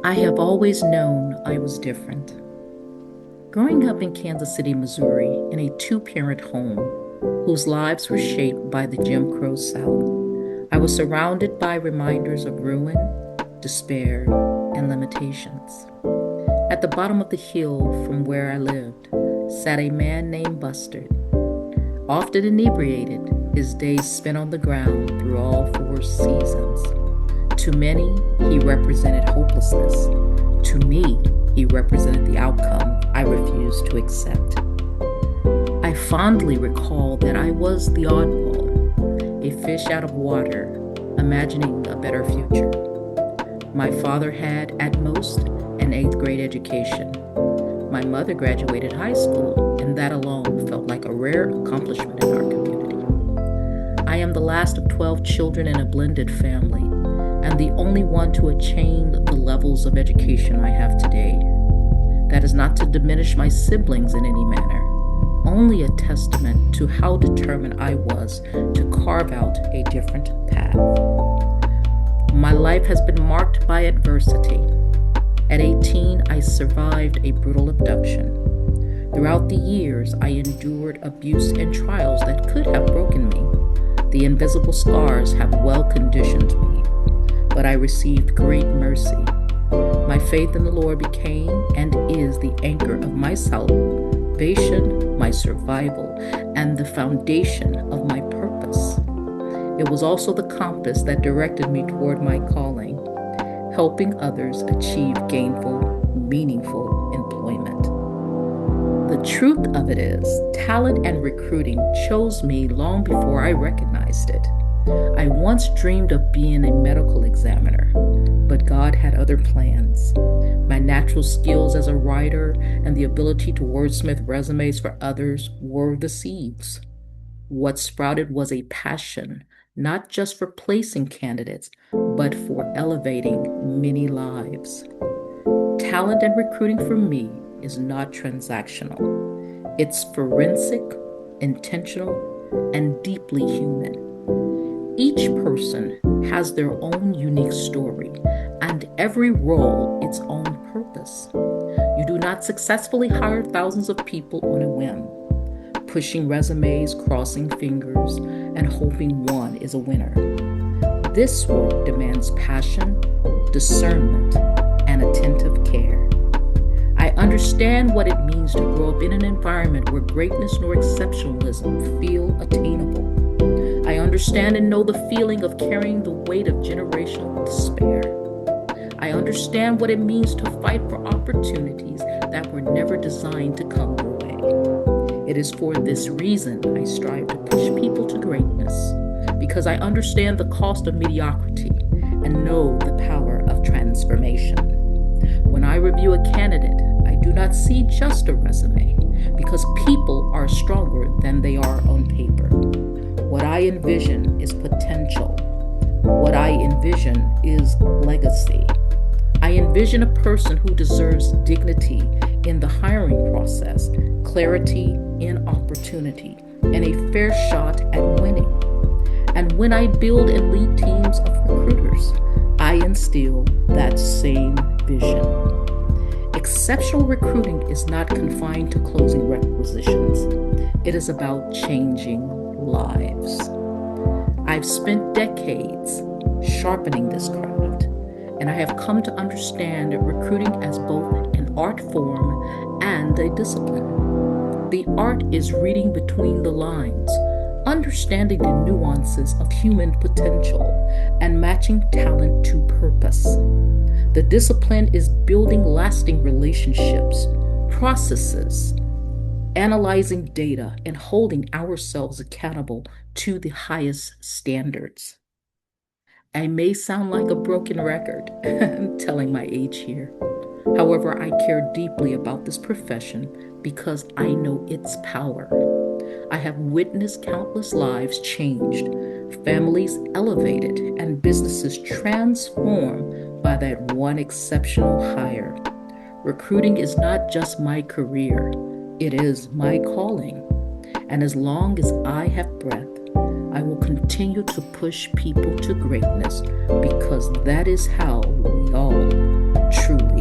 I have always known I was different. Growing up in Kansas City, Missouri, in a two-parent home whose lives were shaped by the Jim Crow South, I was surrounded by reminders of ruin, despair, and limitations. At the bottom of the hill from where I lived sat a man named Bustard, often inebriated, his days spent on the ground through all four seasons. To many, he represented hopelessness. To me, he represented the outcome I refused to accept. I fondly recall that I was the oddball, a fish out of water, imagining a better future. My father had, at most, an eighth grade education. My mother graduated high school, and that alone felt like a rare accomplishment in our community. I am the last of 12 children in a blended family, and the only one to attain the levels of education I have today. That is not to diminish my siblings in any manner, only a testament to how determined I was to carve out a different path. My life has been marked by adversity. At 18, I survived a brutal abduction. Throughout the years, I endured abuse and trials that could have broken me. The invisible scars have well conditioned me, but I received great mercy. My faith in the Lord became and is the anchor of my salvation, my survival, and the foundation of my purpose. It was also the compass that directed me toward my calling, helping others achieve gainful, meaningful employment. The truth of it is, talent and recruiting chose me long before I recognized it. I once dreamed of being a medical examiner, but God had other plans. My natural skills as a writer and the ability to wordsmith resumes for others were the seeds. What sprouted was a passion, not just for placing candidates, but for elevating many lives. Talent and recruiting for me is not transactional. It's forensic, intentional, and deeply human. Each person has their own unique story, and every role its own purpose. You do not successfully hire thousands of people on a whim, pushing resumes, crossing fingers, and hoping one is a winner. This work demands passion, discernment, and attentive care. I understand what it means to grow up in an environment where greatness nor exceptionalism feel attainable. I understand and know the feeling of carrying the weight of generational despair. I understand what it means to fight for opportunities that were never designed to come your way. It is for this reason I strive to push people to greatness, because I understand the cost of mediocrity and know the power of transformation. When I review a candidate, I do not see just a resume, because people are stronger than they are on paper. What I envision is potential. What I envision is legacy. I envision a person who deserves dignity in the hiring process, clarity in opportunity, and a fair shot at winning. And when I build and lead teams of recruiters, I instill that same vision. Exceptional recruiting is not confined to closing requisitions. It is about changing lives. I've spent decades sharpening this craft, and I have come to understand recruiting as both an art form and a discipline. The art is reading between the lines, understanding the nuances of human potential, and matching talent to purpose. The discipline is building lasting relationships, processes, analyzing data, and holding ourselves accountable to the highest standards. I may sound like a broken record, I'm telling my age here. However, I care deeply about this profession because I know its power. I have witnessed countless lives changed, families elevated, and businesses transformed by that one exceptional hire. Recruiting is not just my career, it is my calling. And as long as I have breath, I will continue to push people to greatness because that is how we all truth.